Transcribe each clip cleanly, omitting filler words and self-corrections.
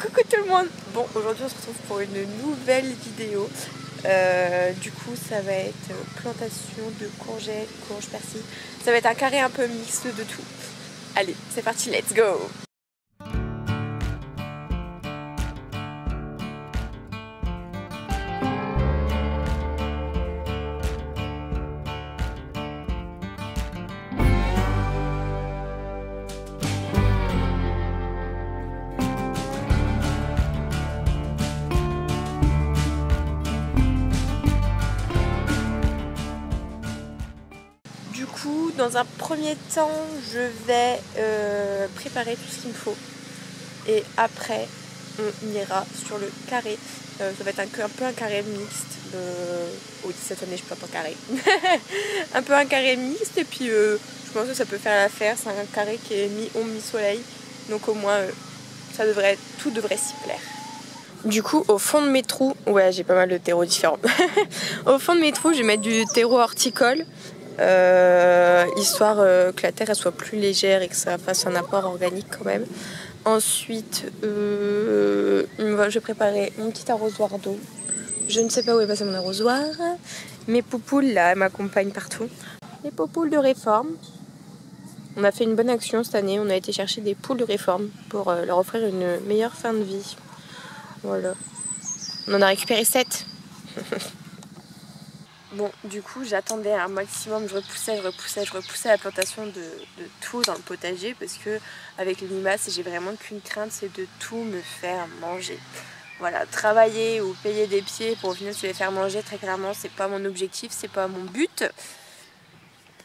Coucou tout le monde. Bon, aujourd'hui on se retrouve pour une nouvelle vidéo. Du coup ça va être plantation de courgettes, courges, persil. Ça va être un carré un peu mixte de tout. Allez, c'est parti, let's go. Dans un premier temps, je vais préparer tout ce qu'il me faut. Et après, on ira sur le carré. Ça va être un peu un carré mixte. Oui, cette année, je plante en carré. Un peu un carré mixte. Et puis, je pense que ça peut faire l'affaire. C'est un carré qui est mi-ombre, mi-soleil. Donc, au moins, tout devrait s'y plaire. Du coup, au fond de mes trous, ouais, j'ai pas mal de terreaux différents. Au fond de mes trous, je vais mettre du terreau horticole. Histoire que la terre elle soit plus légère et que ça fasse un apport organique quand même. Ensuite, je vais préparer mon petit arrosoir d'eau. Je ne sais pas où est passé mon arrosoir. Mes poupoules là, elles m'accompagnent partout. Les poupoules de réforme. On a fait une bonne action cette année. On a été chercher des poules de réforme pour leur offrir une meilleure fin de vie. Voilà. On en a récupéré 7. Bon, du coup, j'attendais un maximum, je repoussais la plantation de tout dans le potager parce que avec les limaces, j'ai vraiment qu'une crainte, c'est de tout me faire manger. Voilà, travailler ou payer des pieds pour au final se les faire manger, très clairement, c'est pas mon objectif, c'est pas mon but.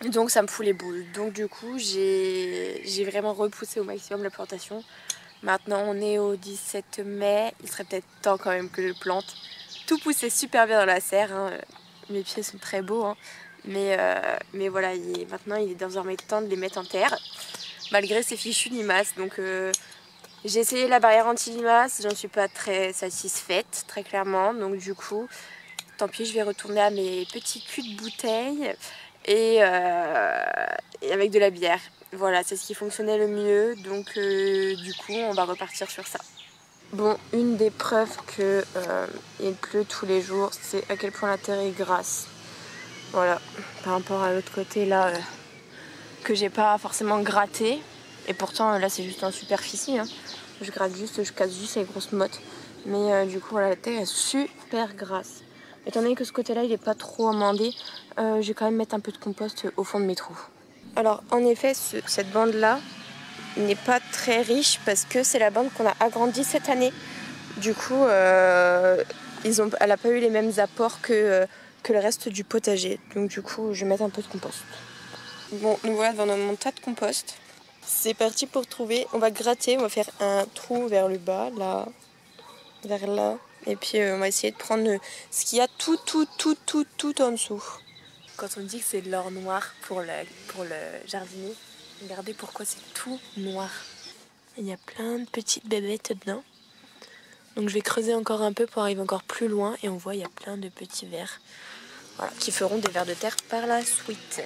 Donc ça me fout les boules. Donc du coup, j'ai vraiment repoussé au maximum la plantation. Maintenant, on est au 17 mai, il serait peut-être temps quand même que je plante. Tout poussait super bien dans la serre, hein. Mes pieds sont très beaux, hein. Mais voilà, maintenant il est désormais temps de les mettre en terre, malgré ces fichues limaces. Donc j'ai essayé la barrière anti-limaces, j'en suis pas très satisfaite, très clairement. Donc du coup, tant pis, je vais retourner à mes petits culs de bouteille et avec de la bière. Voilà, c'est ce qui fonctionnait le mieux. Donc du coup, on va repartir sur ça. Bon, une des preuves qu'il pleut tous les jours, c'est à quel point la terre est grasse. Voilà, par rapport à l'autre côté là, que j'ai pas forcément gratté. Et pourtant là c'est juste en superficie, hein. Je casse juste les grosses mottes. Mais du coup voilà, la terre est super grasse. Étant donné que ce côté là il est pas trop amendé, je vais quand même mettre un peu de compost au fond de mes trous. Alors en effet, cette bande là n'est pas très riche parce que c'est la bande qu'on a agrandie cette année. Du coup, elle n'a pas eu les mêmes apports que le reste du potager. Donc du coup, je vais mettre un peu de compost. Bon, nous voilà devant mon tas de compost. C'est parti pour trouver. On va gratter, on va faire un trou vers le bas, là, vers là. Et puis on va essayer de prendre ce qu'il y a tout en dessous. Quand on dit que c'est de l'or noir pour le jardinier, regardez pourquoi c'est tout noir. Il y a plein de petites bébêtes dedans. Donc je vais creuser encore un peu pour arriver encore plus loin. Et on voit il y a plein de petits vers, voilà, qui feront des vers de terre par la suite.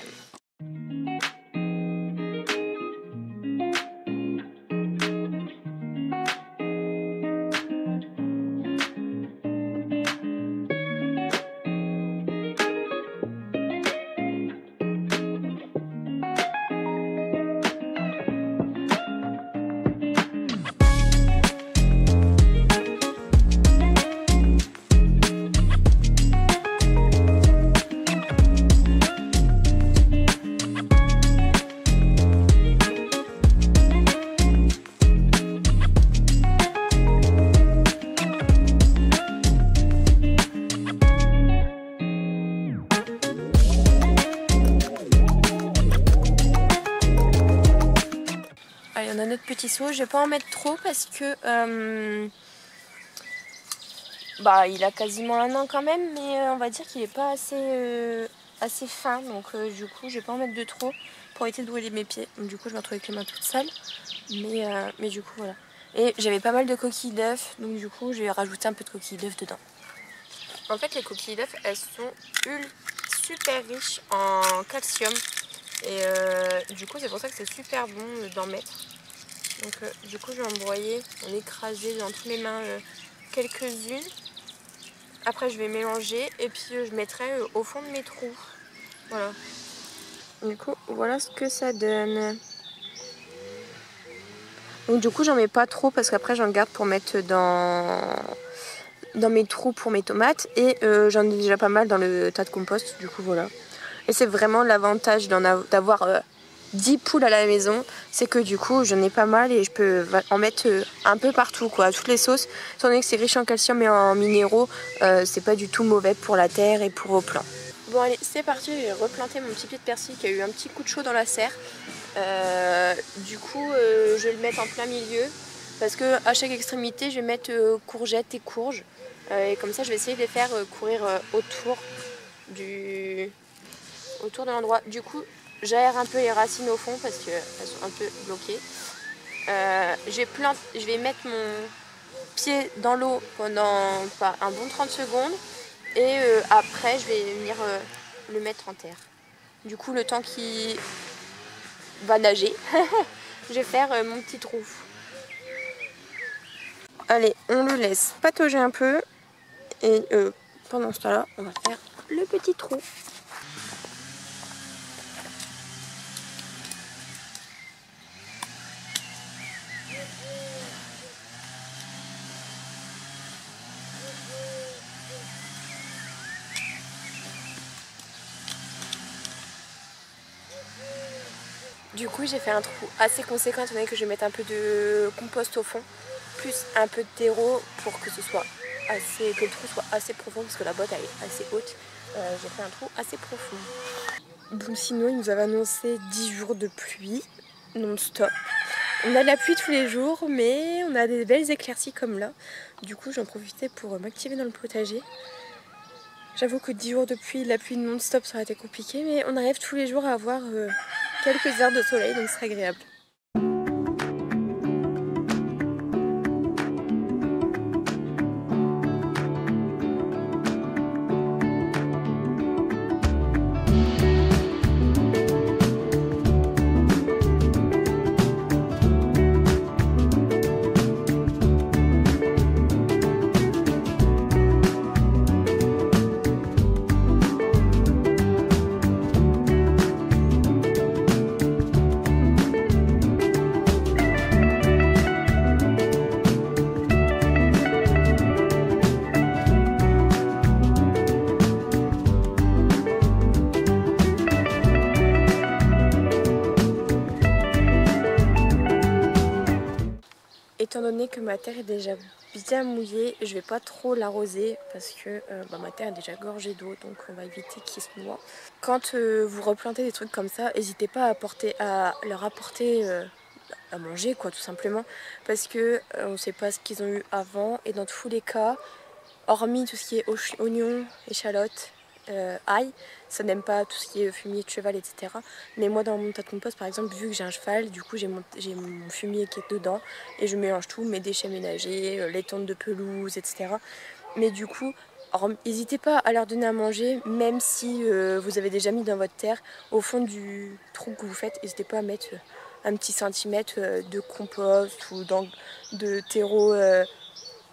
Allez, on a notre petit seau. Je vais pas en mettre trop parce que il a quasiment 1 an quand même, mais on va dire qu'il est pas assez fin. Donc du coup, je vais pas en mettre de trop pour éviter de brûler mes pieds. Donc, du coup, je vais me retrouver avec les mains toutes sales. Mais du coup, voilà. Et j'avais pas mal de coquilles d'œufs, donc du coup, je vais rajouter un peu de coquilles d'œufs dedans. En fait, les coquilles d'œufs, elles sont super riches en calcium. Et du coup, c'est pour ça que c'est super bon d'en mettre. Donc du coup je vais embroyer, en écraser dans toutes mes mains quelques-unes. Après je vais mélanger et puis je mettrai au fond de mes trous. Voilà. Du coup voilà ce que ça donne. Donc du coup j'en mets pas trop parce qu'après j'en garde pour mettre dans mes trous pour mes tomates. Et j'en ai déjà pas mal dans le tas de compost. Du coup voilà. Et c'est vraiment l'avantage d'avoir 10 poules à la maison, c'est que du coup j'en ai pas mal et je peux en mettre un peu partout quoi, toutes les sauces. Étant donné que c'est riche en calcium et en minéraux, c'est pas du tout mauvais pour la terre et pour vos plants. Bon allez, c'est parti, j'ai replanté mon petit pied de persil qui a eu un petit coup de chaud dans la serre. Du coup je vais le mettre en plein milieu parce que à chaque extrémité je vais mettre courgettes et courges. Et comme ça je vais essayer de les faire courir autour de l'endroit. Du coup j'aère un peu les racines au fond parce qu'elles sont un peu bloquées. Je vais mettre mon pied dans l'eau pendant un bon 30 secondes et après je vais venir le mettre en terre. Du coup le temps qu'il va nager, je vais faire mon petit trou. Allez, on le laisse patauger un peu et pendant ce temps-là, on va faire le petit trou. Du coup j'ai fait un trou assez conséquent étant donné que je vais mettre un peu de compost au fond, plus un peu de terreau pour que ce soit que le trou soit assez profond parce que la botte elle est assez haute. J'ai fait un trou assez profond. Bon sinon il nous avait annoncé 10 jours de pluie non-stop. On a de la pluie tous les jours mais on a des belles éclaircies comme là. Du coup j'en profitais pour m'activer dans le potager. J'avoue que 10 jours de pluie, la pluie non-stop ça aurait été compliqué mais on arrive tous les jours à avoir quelques heures de soleil, donc c'est agréable. Étant donné que ma terre est déjà bien mouillée, je vais pas trop l'arroser parce que ma terre est déjà gorgée d'eau, donc on va éviter qu'il se noie. Quand vous replantez des trucs comme ça, n'hésitez pas à leur apporter à manger quoi, tout simplement, parce que on ne sait pas ce qu'ils ont eu avant et dans tous les cas, hormis tout ce qui est oignons, échalotes, ail, ça n'aime pas tout ce qui est fumier de cheval, etc. Mais moi dans mon tas de compost par exemple, vu que j'ai un cheval, du coup j'ai mon fumier qui est dedans et je mélange tout, mes déchets ménagers, les tontes de pelouse, etc. Mais du coup, n'hésitez pas à leur donner à manger, même si vous avez déjà mis dans votre terre, au fond du trou que vous faites, n'hésitez pas à mettre un petit centimètre de compost ou de terreau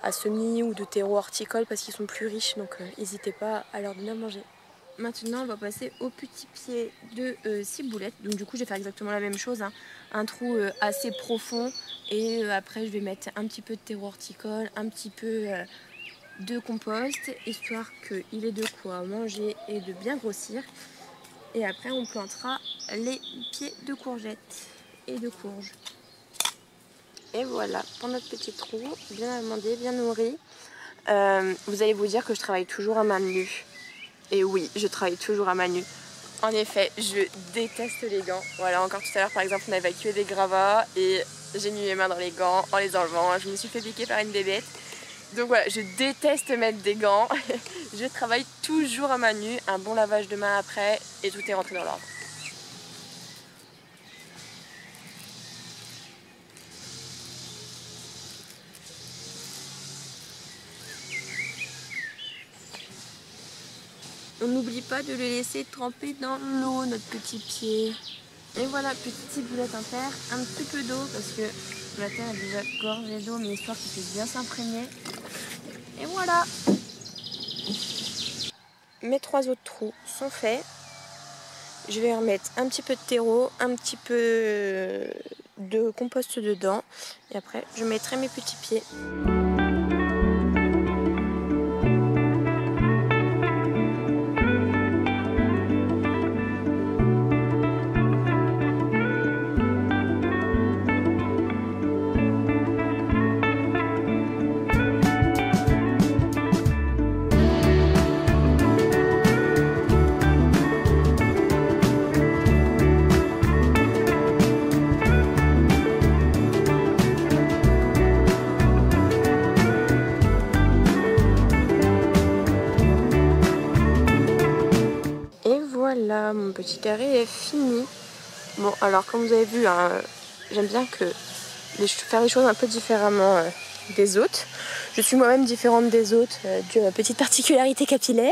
à semis ou de terreau horticole parce qu'ils sont plus riches, donc n'hésitez pas à leur donner à manger. Maintenant on va passer au petit pied de ciboulette, donc du coup je vais faire exactement la même chose, hein. Un trou assez profond et après je vais mettre un petit peu de terreau horticole, un petit peu de compost, histoire qu'il ait de quoi manger et de bien grossir. Et après on plantera les pieds de courgettes et de courges. Et voilà, pour notre petit trou, bien amendé, bien nourri. Vous allez vous dire que je travaille toujours à main nue. Et oui, je travaille toujours à main nue. En effet, je déteste les gants. Voilà, encore tout à l'heure, par exemple, on a évacué des gravats et j'ai mis mes mains dans les gants en les enlevant. Je me suis fait piquer par une bébête. Donc voilà, je déteste mettre des gants. Je travaille toujours à main nue, un bon lavage de main après et tout est rentré dans l'ordre. On n'oublie pas de le laisser tremper dans l'eau, notre petit pied. Et voilà, petite ciboulette en terre, un petit peu d'eau parce que Ma terre est déjà gorgée d'eau, mais histoire qu'il puisse bien s'imprégner. Et voilà! Mes 3 autres trous sont faits. Je vais remettre un petit peu de terreau, un petit peu de compost dedans. Et après, je mettrai mes petits pieds. Voilà, mon petit carré est fini. Bon, alors comme vous avez vu, hein, j'aime bien faire les choses un peu différemment des autres. Je suis moi-même différente des autres due à ma petite particularité capillaire.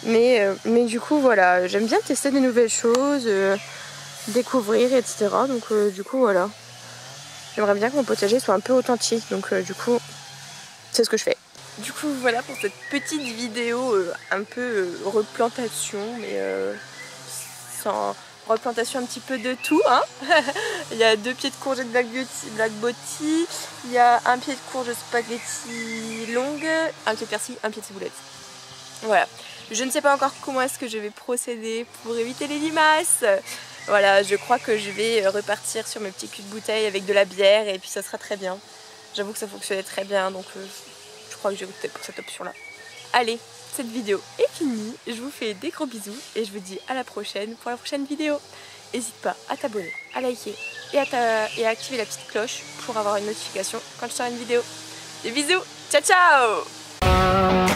Mais du coup, voilà, j'aime bien tester de nouvelles choses, découvrir, etc. Donc du coup, voilà. J'aimerais bien que mon potager soit un peu authentique. Donc du coup, c'est ce que je fais. Du coup voilà pour cette petite vidéo un peu replantation, mais sans replantation un petit peu de tout, hein. Il y a 2 pieds de courgettes Black Beauty, il y a un pied de courge spaghetti longue, un pied de persil, un pied de ciboulette. Voilà, je ne sais pas encore comment est-ce que je vais procéder pour éviter les limaces. Voilà, je crois que je vais repartir sur mes petits culs de bouteille avec de la bière et puis ça sera très bien. J'avoue que ça fonctionnait très bien, donc je crois que j'ai opté pour cette option-là. Allez, cette vidéo est finie. Je vous fais des gros bisous et je vous dis à la prochaine pour la prochaine vidéo. N'hésite pas à t'abonner, à liker et à activer la petite cloche pour avoir une notification quand je sors une vidéo. Des bisous, ciao ciao!